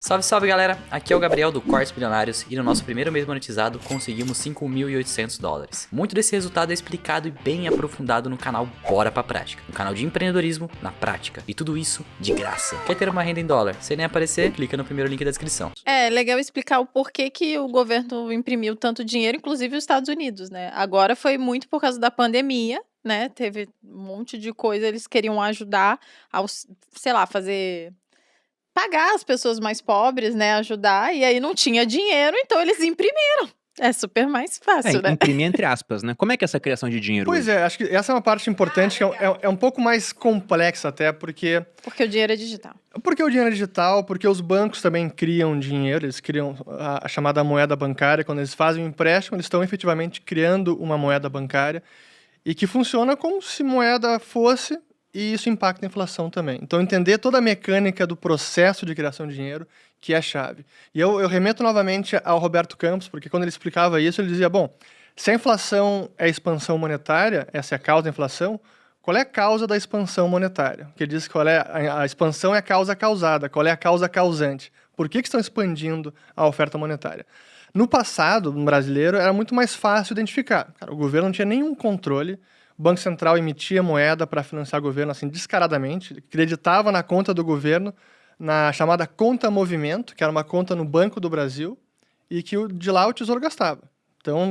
Salve, salve galera, aqui é o Gabriel do Cortes Bilionários e no nosso primeiro mês monetizado conseguimos $5.800. Muito desse resultado é explicado e bem aprofundado no canal Bora Pra Prática, um canal de empreendedorismo na prática, e tudo isso de graça. Quer ter uma renda em dólar? Sem nem aparecer? Clica no primeiro link da descrição. É legal explicar o porquê que o governo imprimiu tanto dinheiro, inclusive os Estados Unidos, né? Agora foi muito por causa da pandemia, né? Teve um monte de coisa, eles queriam ajudar ao, sei lá, pagar as pessoas mais pobres, né? Ajudar, e aí não tinha dinheiro, então eles imprimiram. É super mais fácil, né? Imprimir entre aspas, né? Como é que é essa criação de dinheiro Pois hoje? é, acho que essa é uma parte importante, que é um pouco mais complexa até, porque Porque o dinheiro é digital. o dinheiro é digital, porque os bancos também criam dinheiro, eles criam a chamada moeda bancária. Quando eles fazem um empréstimo, eles estão efetivamente criando uma moeda bancária e que funciona como se moeda fosse, e isso impacta a inflação também. Então, entender toda a mecânica do processo de criação de dinheiro que é a chave. E eu remeto novamente ao Roberto Campos, porque quando ele explicava isso, ele dizia, bom, se a inflação é a expansão monetária, essa é a causa da inflação, qual é a causa da expansão monetária? Porque ele diz que a expansão é a causa causada, qual é a causa causante? Por que estão expandindo a oferta monetária? No passado, no brasileiro, era muito mais fácil identificar. Cara, o governo não tinha nenhum controle, o Banco Central emitia moeda para financiar o governo assim descaradamente, acreditava na conta do governo, na chamada conta movimento, que era uma conta no Banco do Brasil, e que de lá o Tesouro gastava. Então,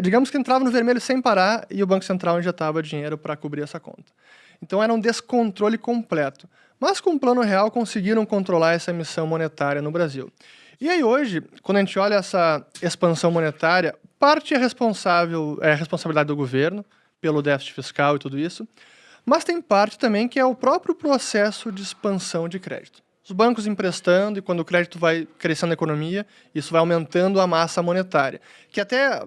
digamos que entrava no vermelho sem parar e o Banco Central injetava dinheiro para cobrir essa conta. Então, era um descontrole completo. Mas com o Plano Real conseguiram controlar essa emissão monetária no Brasil. E aí hoje, quando a gente olha essa expansão monetária, parte é a responsabilidade do governo, pelo déficit fiscal e tudo isso, mas tem parte também que é o próprio processo de expansão de crédito. Os bancos emprestando, e quando o crédito vai crescendo na economia, isso vai aumentando a massa monetária. Que até,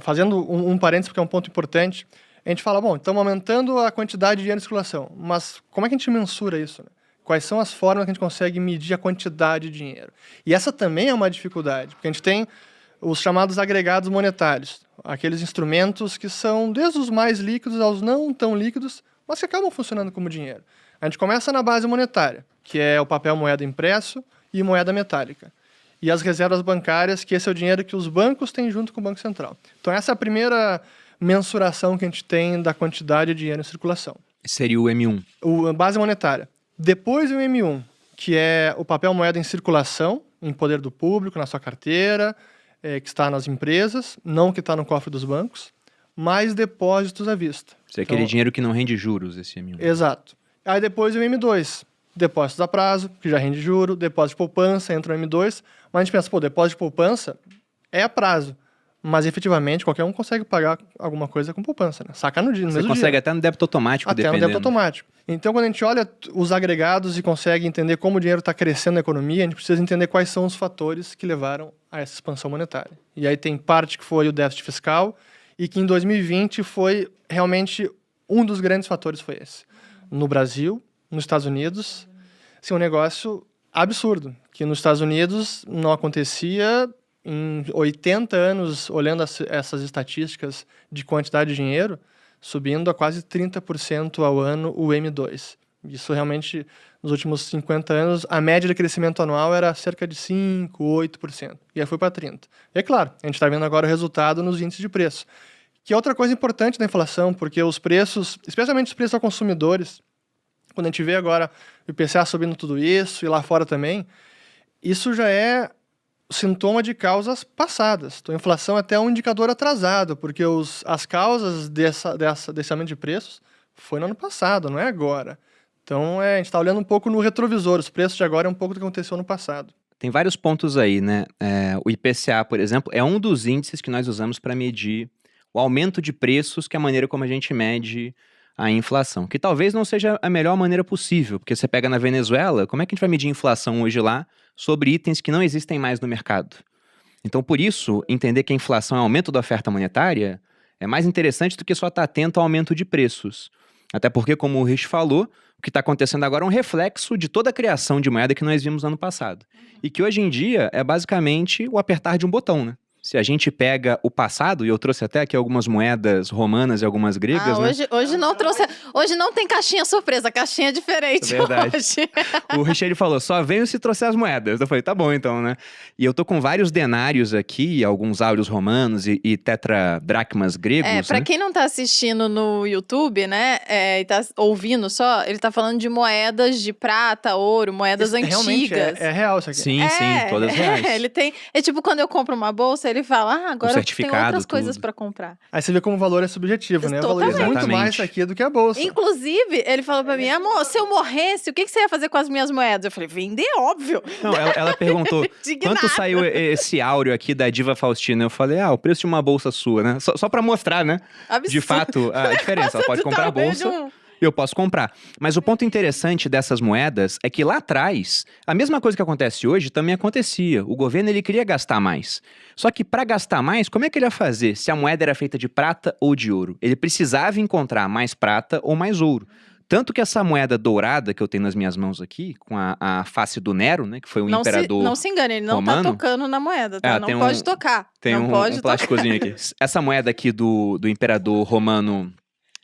fazendo um parênteses, porque é um ponto importante, a gente fala, bom, estamos aumentando a quantidade de dinheiro em circulação, mas como é que a gente mensura isso, né? Quais são as formas que a gente consegue medir a quantidade de dinheiro? E essa também é uma dificuldade, porque a gente tem os chamados agregados monetários, aqueles instrumentos que são desde os mais líquidos aos não tão líquidos, mas que acabam funcionando como dinheiro. A gente começa na base monetária, que é o papel moeda impresso e moeda metálica. E as reservas bancárias, que esse é o dinheiro que os bancos têm junto com o Banco Central. Então essa é a primeira mensuração que a gente tem da quantidade de dinheiro em circulação. Seria o M1. A base monetária. Depois o M1, que é o papel moeda em circulação, em poder do público, na sua carteira, que está nas empresas, não que está no cofre dos bancos, mais depósitos à vista. Isso é aquele dinheiro que não rende juros, esse M1. Exato. Aí depois o M2, depósitos a prazo, que já rende juro, depósito de poupança, entra no M2, mas a gente pensa, depósito de poupança é a prazo, mas efetivamente qualquer um consegue pagar alguma coisa com poupança, né? Saca no mesmo dia. Você consegue até no débito automático, até dependendo. no débito automático. Então, quando a gente olha os agregados e consegue entender como o dinheiro está crescendo na economia, a gente precisa entender quais são os fatores que levaram a essa expansão monetária. E aí tem parte que foi o déficit fiscal e que em 2020 foi realmente um dos grandes fatores foi esse. No Brasil, nos Estados Unidos, assim, um negócio absurdo, que nos Estados Unidos não acontecia em 80 anos, olhando essas estatísticas de quantidade de dinheiro, subindo a quase 30% ao ano o M2. Isso realmente, nos últimos 50 anos, a média de crescimento anual era cerca de 5%, 8%. E aí foi para 30%. E é claro, a gente está vendo agora o resultado nos índices de preço. Que é outra coisa importante da inflação, porque os preços, especialmente os preços aos consumidores, quando a gente vê agora o IPCA subindo tudo isso, e lá fora também, isso já é sintoma de causas passadas. Então, a inflação é até um indicador atrasado, porque as causas desse aumento de preços foi no ano passado, não é agora. Então, a gente está olhando um pouco no retrovisor. Os preços de agora é um pouco do que aconteceu no passado. Tem vários pontos aí, né? O IPCA, por exemplo, é um dos índices que nós usamos para medir o aumento de preços, que é a maneira como a gente mede a inflação. Que talvez não seja a melhor maneira possível, porque você pega na Venezuela, como é que a gente vai medir inflação hoje lá sobre itens que não existem mais no mercado? Então, por isso, entender que a inflação é aumento da oferta monetária é mais interessante do que só estar atento ao aumento de preços. Até porque, como o Rich falou, o que está acontecendo agora é um reflexo de toda a criação de moeda que nós vimos no ano passado. E que hoje em dia é basicamente o apertar de um botão, né? Se a gente pega o passado, e eu trouxe até aqui algumas moedas romanas e algumas gregas, né? Hoje não trouxe. Hoje não tem caixinha surpresa, caixinha diferente. Verdade. Hoje. O Richard falou, só venho se trouxer as moedas. Eu falei, tá bom então, né? E eu tô com vários denários aqui, alguns áureos romanos e tetradracmas gregos, Pra né? quem não tá assistindo no YouTube, né, e tá ouvindo só, ele tá falando de moedas de prata, ouro, moedas Realmente antigas. é real isso aqui. Sim, sim, todas reais. Ele tem. É tipo quando eu compro uma bolsa, ele fala: agora tem certificado, outras coisas tudo. pra comprar. Aí você vê como o valor é subjetivo, né? Totalmente. Valoriza muito Exatamente. mais isso aqui do que a bolsa. Inclusive, ele falou pra mim: amor, se eu morresse, o que você ia fazer com as minhas moedas? Eu falei: vender, óbvio. Não, ela perguntou, Indignada. quanto saiu esse áureo aqui da Diva Faustina? Eu falei, o preço de uma bolsa sua, né? Só pra mostrar, né? Absurdo. De fato, a diferença. Ela pode Do comprar a tamanho bolsa... de um- Eu posso comprar. Mas o ponto interessante dessas moedas é que lá atrás, a mesma coisa que acontece hoje também acontecia. O governo ele queria gastar mais. Só que para gastar mais, como é que ele ia fazer se a moeda era feita de prata ou de ouro? Ele precisava encontrar mais prata ou mais ouro. Tanto que essa moeda dourada que eu tenho nas minhas mãos aqui, com a face do Nero, né, que foi um imperador Não se engane, ele não romano. tá tocando na moeda, tá? tem Não pode tocar. Tem não um pode tocar. plásticozinho aqui. Essa moeda aqui do imperador romano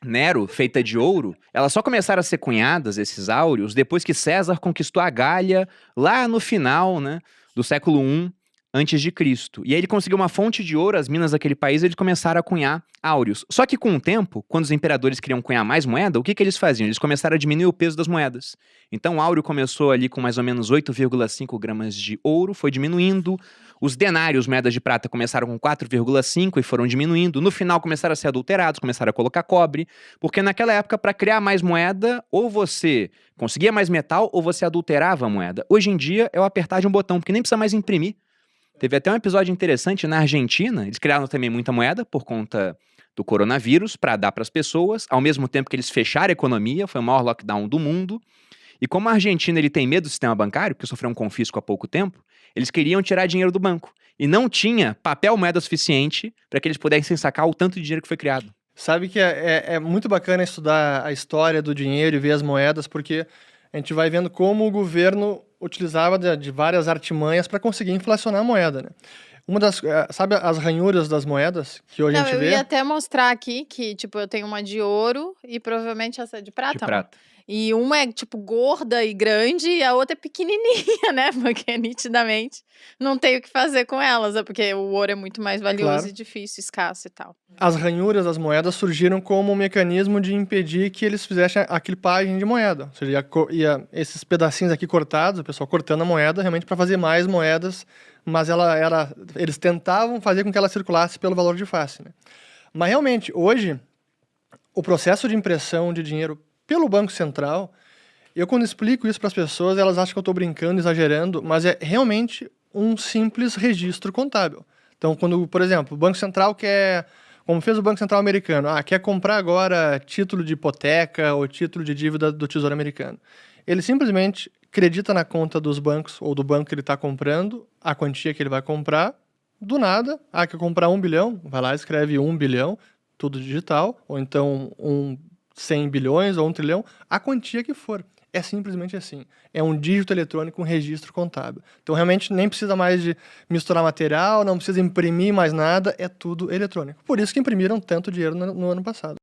Nero, feita de ouro, elas só começaram a ser cunhadas, esses áureos, depois que César conquistou a Gália, lá no final, né, do século I antes de Cristo. E aí ele conseguiu uma fonte de ouro, as minas daquele país, eles começaram a cunhar áureos. Só que com o tempo, quando os imperadores queriam cunhar mais moeda, o que eles faziam? Eles começaram a diminuir o peso das moedas. Então o áureo começou ali com mais ou menos 8,5 gramas de ouro, foi diminuindo. Os denários, moedas de prata, começaram com 4,5 e foram diminuindo. No final começaram a ser adulterados, começaram a colocar cobre, porque naquela época, para criar mais moeda, ou você conseguia mais metal, ou você adulterava a moeda. Hoje em dia, é o apertar de um botão, porque nem precisa mais imprimir. Teve até um episódio interessante na Argentina, eles criaram também muita moeda por conta do coronavírus, para dar para as pessoas, ao mesmo tempo que eles fecharam a economia, foi o maior lockdown do mundo. E como a Argentina ele tem medo do sistema bancário, porque sofreu um confisco há pouco tempo, eles queriam tirar dinheiro do banco. E não tinha papel moeda suficiente para que eles pudessem sacar o tanto de dinheiro que foi criado. Sabe que é muito bacana estudar a história do dinheiro e ver as moedas, porque a gente vai vendo como o governo utilizava de várias artimanhas para conseguir inflacionar a moeda, né? Sabe as ranhuras das moedas que hoje a gente Eu vê? ia até mostrar aqui que, tipo, eu tenho uma de ouro e provavelmente essa é de prata. De prata. E uma é, tipo, gorda e grande e a outra é pequenininha, né? Porque nitidamente não tem o que fazer com elas, porque o ouro é muito mais valioso Claro. e difícil, escasso e tal. As ranhuras das moedas surgiram como um mecanismo de impedir que eles fizessem a clipagem de moeda. Ou seja, esses pedacinhos aqui cortados, o pessoal cortando a moeda realmente para fazer mais moedas, mas eles tentavam fazer com que ela circulasse pelo valor de face, né? Mas realmente, hoje, o processo de impressão de dinheiro pelo Banco Central, eu quando explico isso para as pessoas, elas acham que eu estou brincando, exagerando, mas é realmente um simples registro contábil. Então, quando, por exemplo, o Banco Central quer, como fez o Banco Central americano, quer comprar agora título de hipoteca ou título de dívida do Tesouro Americano. Ele simplesmente acredita na conta dos bancos ou do banco que ele está comprando, a quantia que ele vai comprar, do nada, quer comprar 1 bilhão, vai lá e escreve 1 bilhão, tudo digital, ou então 100 bilhões ou 1 trilhão, a quantia que for. É simplesmente assim. É um dígito eletrônico, um registro contábil. Então, realmente, nem precisa mais de misturar material, não precisa imprimir mais nada, é tudo eletrônico. Por isso que imprimiram tanto dinheiro no ano passado.